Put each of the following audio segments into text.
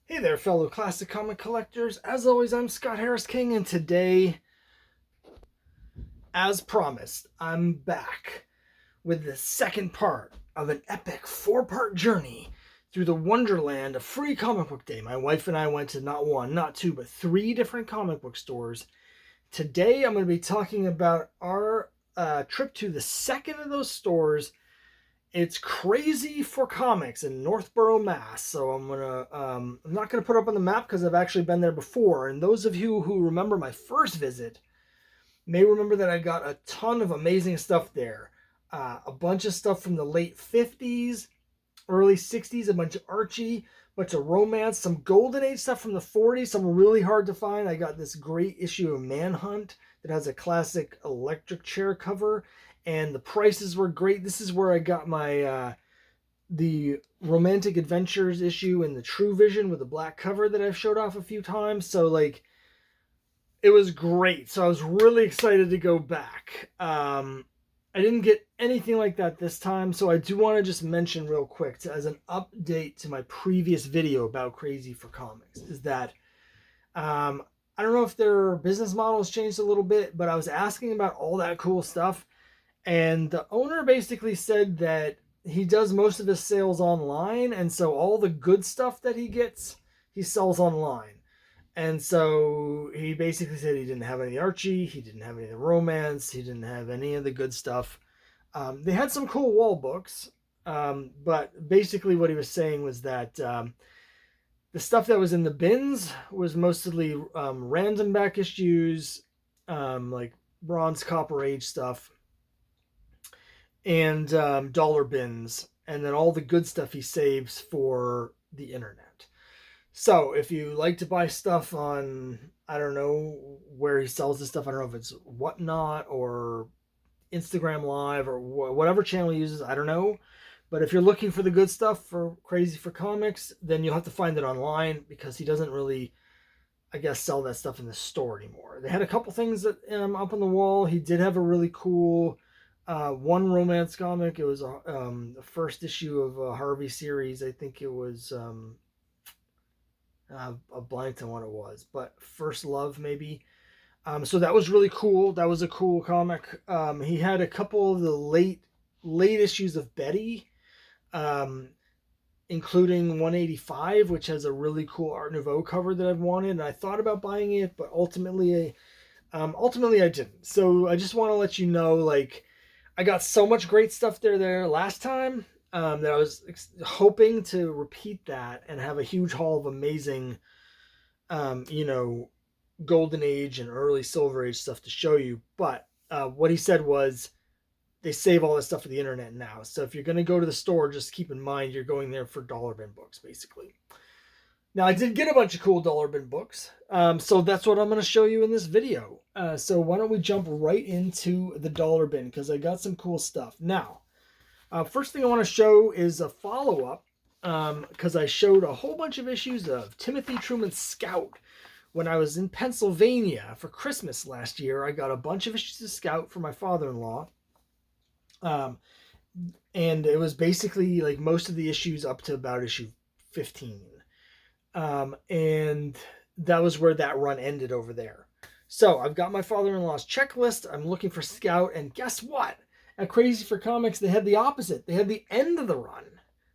Hey there, fellow classic comic collectors. As always, I'm Scott Harris King, and today, as promised, I'm back with the second part of an epic four-part journey through the wonderland of free comic book day. My wife and I went to not one, not two, but three different comic book stores. Today, I'm going to be talking about our trip to the second of those stores. It's Crazy4Comics in Northborough, Mass. So I'm not gonna put it up on the map because I've actually been there before. And those of you who remember my first visit may remember that I got a ton of amazing stuff there. A bunch of stuff from the late 50s, early 60s, a bunch of Archie, a bunch of romance, some Golden Age stuff from the 40s, some really hard to find. I got this great issue of Manhunt that has a classic electric chair cover, and the prices were great. This is where I got my the Romantic Adventures issue in the True Vision with the black cover that I've showed off a few times. So like, it was great. So I was really excited to go back. I didn't get anything like that this time, so I do want to just mention real quick as an update to my previous video about Crazy4Comics is that I don't know if their business model has changed a little bit, but I was asking about all that cool stuff, and the owner basically said that he does most of his sales online, and so all the good stuff that he gets, he sells online. And so he basically said he didn't have any Archie, he didn't have any of the romance, he didn't have any of the good stuff. They had some cool wall books, but basically what he was saying was that the stuff that was in the bins was mostly random back issues, like bronze, copper age stuff, and dollar bins, and then all the good stuff he saves for the internet. So if you like to buy stuff on, I don't know where he sells this stuff. I don't know if it's Whatnot or Instagram Live or whatever channel he uses. I don't know. But if you're looking for the good stuff for Crazy4Comics, then you'll have to find it online because he doesn't really, I guess, sell that stuff in the store anymore. They had a couple things that up on the wall. He did have a really cool one romance comic. It was the first issue of a Harvey series. I think it was a blanked on what it was, but First Love maybe. So that was really cool. That was a cool comic. He had a couple of the late issues of Betty, including 185, which has a really cool Art Nouveau cover that I've wanted. And I thought about buying it, but ultimately I didn't. So I just want to let you know, like, I got so much great stuff there last time that I was hoping to repeat that and have a huge haul of amazing, Golden Age and early Silver Age stuff to show you. But what he said was they save all this stuff for the internet now. So if you're going to go to the store, just keep in mind you're going there for dollar bin books, basically. Now, I did get a bunch of cool dollar bin books, so that's what I'm going to show you in this video. So why don't we jump right into the dollar bin, because I got some cool stuff. Now, first thing I want to show is a follow-up, because I showed a whole bunch of issues of Timothy Truman's Scout. When I was in Pennsylvania for Christmas last year, I got a bunch of issues of Scout for my father-in-law. And it was basically like most of the issues up to about issue 15. And that was where that run ended over there. So I've got my father-in-law's checklist. I'm looking for Scout, and guess what? At Crazy4Comics, they had the opposite. They had the end of the run.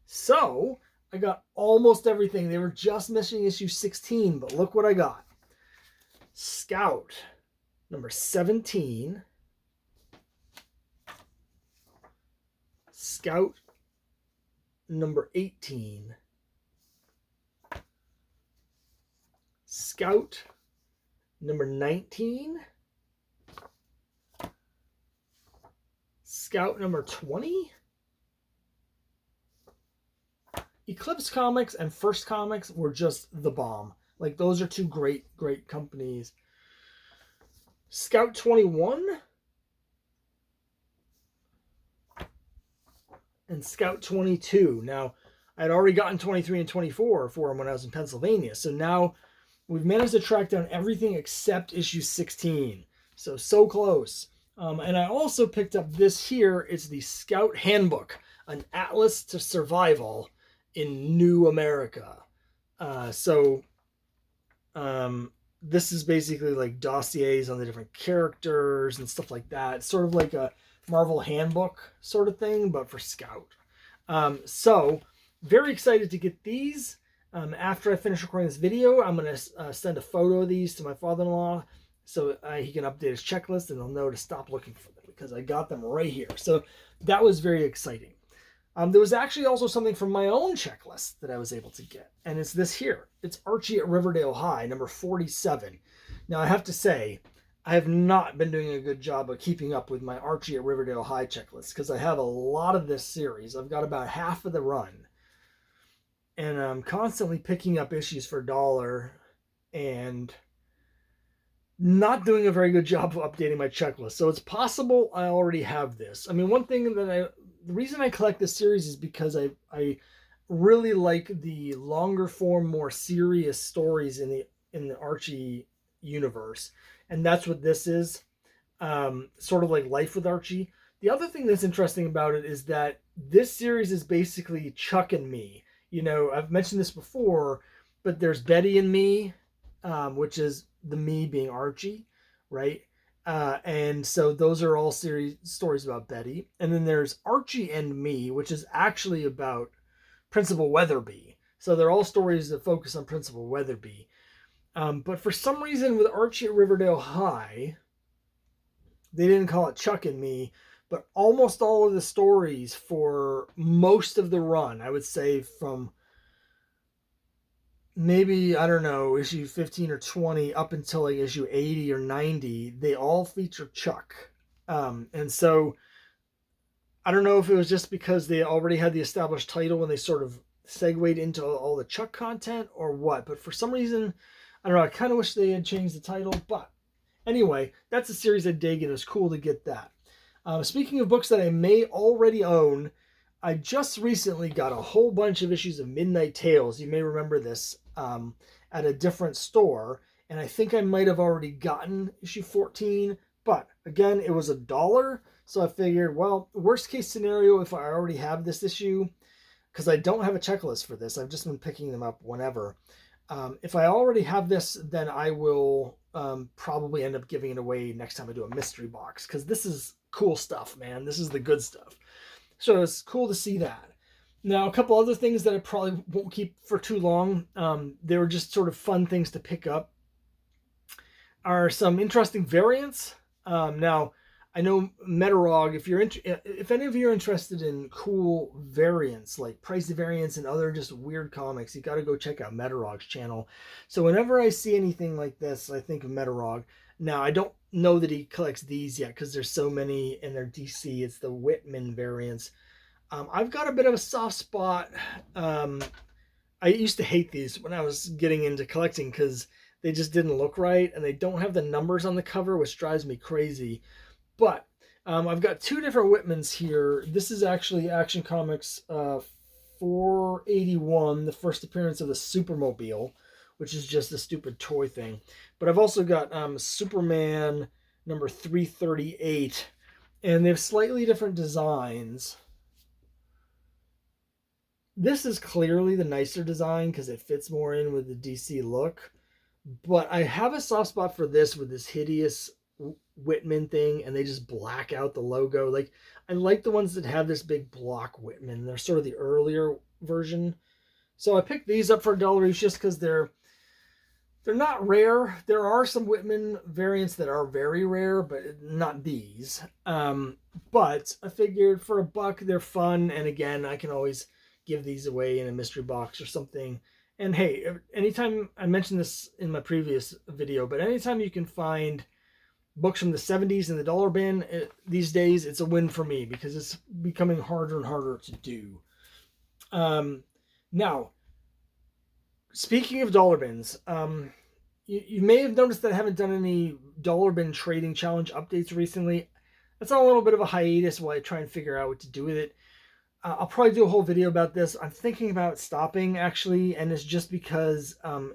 So I got almost everything. They were just missing issue 16, but look what I got. Scout number 17. Scout number 18. Scout number 19. Scout number 20. Eclipse Comics and First Comics were just the bomb. Like, those are two great companies. Scout 21 and Scout 22. Now, I'd already gotten 23 and 24 for them when I was in Pennsylvania. So now we've managed to track down everything except issue 16. So close. And I also picked up this here. It's the Scout Handbook, an atlas to survival in New America. So this is basically like dossiers on the different characters and stuff like that. It's sort of like a Marvel handbook sort of thing, but for Scout. So very excited to get these. After I finish recording this video, I'm going to send a photo of these to my father-in-law so he can update his checklist and he'll know to stop looking for them because I got them right here. So that was very exciting. There was actually also something from my own checklist that I was able to get, and it's this here. It's Archie at Riverdale High, number 47. Now, I have to say, I have not been doing a good job of keeping up with my Archie at Riverdale High checklist because I have a lot of this series. I've got about half of the run, and I'm constantly picking up issues for $1 and not doing a very good job of updating my checklist. So it's possible I already have this. I mean, one thing that the reason I collect this series is because I really like the longer form, more serious stories in the Archie universe, and that's what this is. Sort of like Life with Archie. The other thing that's interesting about it is that this series is basically Chuck and me. You know, I've mentioned this before, but there's Betty and me, which is the me being Archie, right? And so those are all series stories about Betty. And then there's Archie and Me, which is actually about Principal Weatherby. So they're all stories that focus on Principal Weatherby. But for some reason with Archie at Riverdale High, they didn't call it Chuck and Me, but almost all of the stories for most of the run, I would say from maybe, I don't know, issue 15 or 20 up until like issue 80 or 90, they all feature Chuck. And so I don't know if it was just because they already had the established title when they sort of segued into all the Chuck content or what, but for some reason, I don't know, I kind of wish they had changed the title, but anyway, that's a series I dig and it was cool to get that. Speaking of books that I may already own, I just recently got a whole bunch of issues of Midnight Tales. You may remember this at a different store, and I think I might have already gotten issue 14, but again, it was $1, so I figured, well, worst case scenario, if I already have this issue, because I don't have a checklist for this, I've just been picking them up whenever. If I already have this, then I will probably end up giving it away next time I do a mystery box, because this is cool stuff, man. This is the good stuff. So it's cool to see that. Now, a couple other things that I probably won't keep for too long, they were just sort of fun things to pick up, are some interesting variants. Now, I know Metarog, if any of you are interested in cool variants, like pricey variants and other just weird comics, you got to go check out Metarog's channel. So whenever I see anything like this, I think of Metarog. Now, I don't know that he collects these yet because there's so many in their DC. It's the Whitman variants. I've got a bit of a soft spot. I used to hate these when I was getting into collecting because they just didn't look right and they don't have the numbers on the cover, which drives me crazy. But I've got two different Whitmans here. This is actually Action Comics 481, the first appearance of the Supermobile, which is just a stupid toy thing. But I've also got Superman number 338, and they have slightly different designs. This is clearly the nicer design because it fits more in with the DC look. But I have a soft spot for this with this hideous Whitman thing, and they just black out the logo. Like, I like the ones that have this big block Whitman. They're sort of the earlier version. So I picked these up for $1 each just because they're not rare. There are some Whitman variants that are very rare, but not these. But I figured for $1, they're fun. And again, I can always give these away in a mystery box or something. And hey, anytime, I mentioned this in my previous video, but anytime you can find books from the 70s in the dollar bin these days, it's a win for me because it's becoming harder and harder to do. Now, speaking of dollar bins, you may have noticed that I haven't done any dollar bin trading challenge updates recently. That's on a little bit of a hiatus while I try and figure out what to do with it. I'll probably do a whole video about this. I'm thinking about stopping, actually, and it's just because well,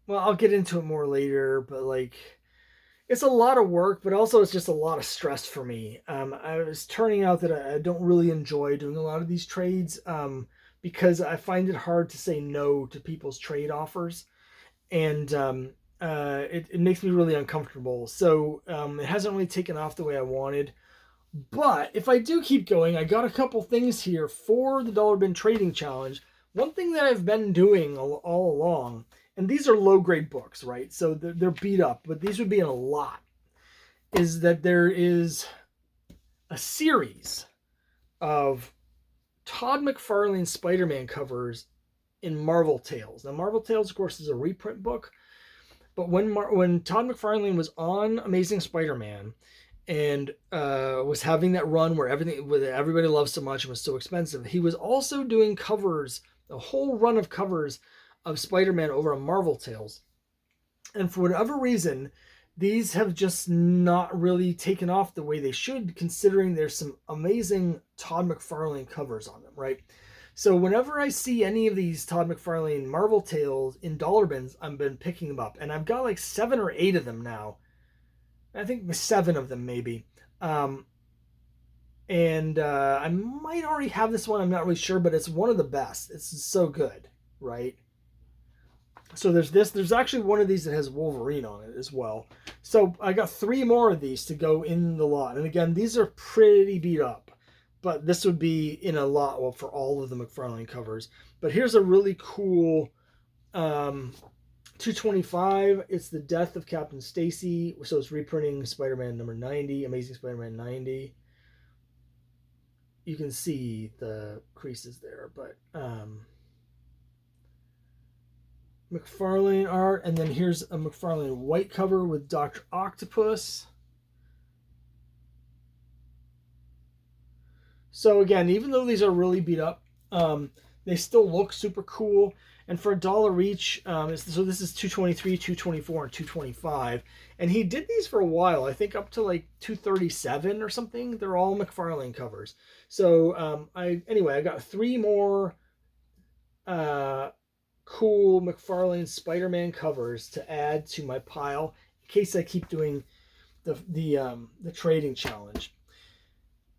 I'll get into it more later, but like, it's a lot of work, but also it's just a lot of stress for me. I was turning out that I don't really enjoy doing a lot of these trades. because I find it hard to say no to people's trade offers, and it makes me really uncomfortable. So it hasn't really taken off the way I wanted. But if I do keep going, I got a couple things here for the Dollar Bin Trading Challenge. One thing that I've been doing all along, and these are low grade books, right? So they're beat up, but these would be in a lot, is that there is a series of Todd McFarlane Spider-Man covers in Marvel Tales. Now, Marvel Tales, of course, is a reprint book, but when Todd McFarlane was on Amazing Spider-Man and was having that run where everybody loves so much and was so expensive, he was also doing covers, a whole run of covers of Spider-Man over on Marvel Tales. And for whatever reason, these have just not really taken off the way they should, considering there's some amazing Todd McFarlane covers on them, right? So whenever I see any of these Todd McFarlane Marvel Tales in dollar bins, I've been picking them up. And I've got like 7 or 8 of them now. I think 7 of them maybe. And I might already have this one. I'm not really sure, but it's one of the best. It's so good, right? So there's this. There's actually one of these that has Wolverine on it as well. So I got 3 more of these to go in the lot. And again, these are pretty beat up. But this would be in a lot, well, for all of the McFarlane covers. But here's a really cool 225. It's the death of Captain Stacy. So it's reprinting Spider-Man number 90, Amazing Spider-Man 90. You can see the creases there, but McFarlane art, and then here's a McFarlane white cover with Dr. Octopus. So again, even though these are really beat up, they still look super cool. And for $1 each, so this is 223, 224, and 225. And he did these for a while, I think up to like 237 or something. They're all McFarlane covers. So I got 3 more cool McFarlane Spider-Man covers to add to my pile in case I keep doing the trading challenge.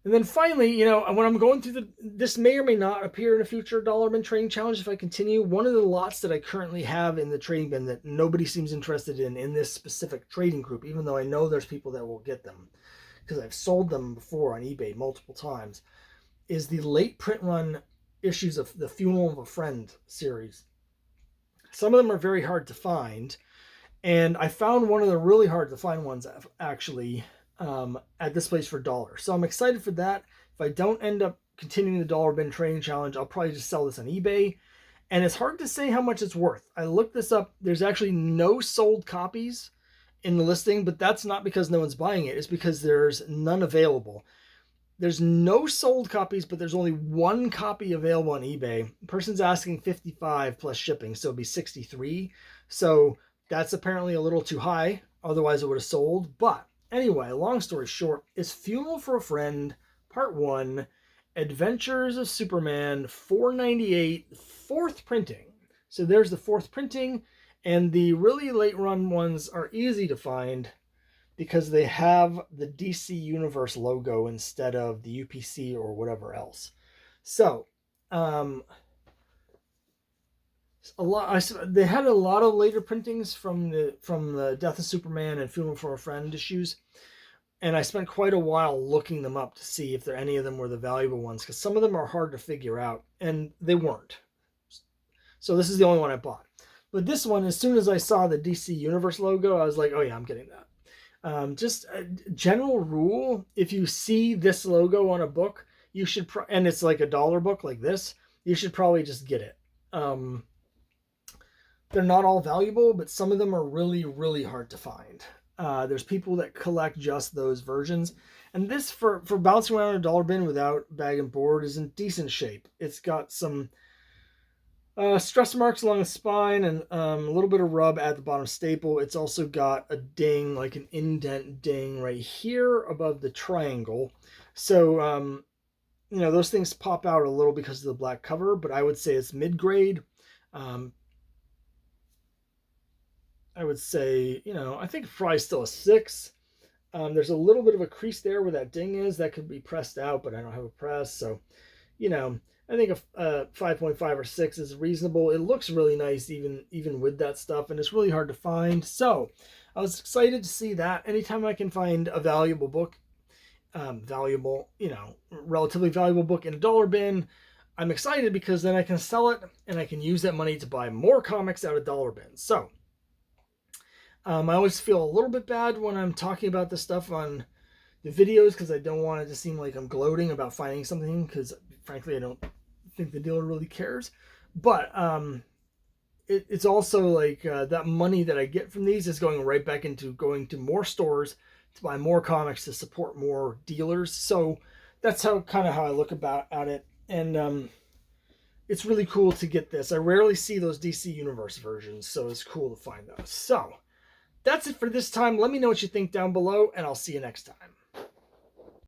And then finally, when I'm going through this may or may not appear in a future dollar bin trading challenge if I continue. One of the lots that I currently have in the trading bin that nobody seems interested in this specific trading group, even though I know there's people that will get them because I've sold them before on eBay multiple times, is the late print run issues of the Funeral of a Friend series. Some of them are very hard to find, and I found one of the really hard to find ones actually at this place for $1. So I'm excited for that. If I don't end up continuing the dollar bin trading challenge, I'll probably just sell this on eBay. And it's hard to say how much it's worth. I looked this up. There's actually no sold copies in the listing, but that's not because no one's buying it. It's because there's none available. There's no sold copies, but there's only 1 copy available on eBay. The person's asking $55 plus shipping, so it'd be $63. So that's apparently a little too high. Otherwise, it would have sold. But anyway, long story short, it's Funeral for a Friend, Part 1, Adventures of Superman, $4.98, 4th printing. So there's the 4th printing, and the really late run ones are easy to find because they have the DC Universe logo instead of the UPC or whatever else. So, they had a lot of later printings from the Death of Superman and Funeral for a Friend issues, and I spent quite a while looking them up to see if any of them were the valuable ones, because some of them are hard to figure out, and they weren't. So this is the only one I bought. But this one, as soon as I saw the DC Universe logo, I was like, oh yeah, I'm getting that. Just a general rule, if you see this logo on a book, you should, and it's like $1 book like this, you should probably just get it. They're not all valuable, but some of them are really, really hard to find. There's people that collect just those versions. And this, for bouncing around a dollar bin without bag and board, is in decent shape. It's got some stress marks along the spine and a little bit of rub at the bottom staple. It's also got a ding, like an indent ding right here above the triangle. So, those things pop out a little because of the black cover, but I would say it's mid-grade. I would say, I think probably still a 6. There's a little bit of a crease there where that ding is. That could be pressed out, but I don't have a press. So, you know, I think a 5.5 or 6 is reasonable. It looks really nice even with that stuff, and it's really hard to find. So I was excited to see that. Anytime I can find a valuable book, relatively valuable book in a dollar bin, I'm excited because then I can sell it and I can use that money to buy more comics out of dollar bins. So I always feel a little bit bad when I'm talking about this stuff on the videos because I don't want it to seem like I'm gloating about finding something, because frankly I don't think the dealer really cares. But it's also like that money that I get from these is going right back into going to more stores to buy more comics to support more dealers. So that's how I look at it. And it's really cool to get this. I rarely see those DC Universe versions, so it's cool to find those. So that's it for this time. Let me know what you think down below, and I'll see you next time.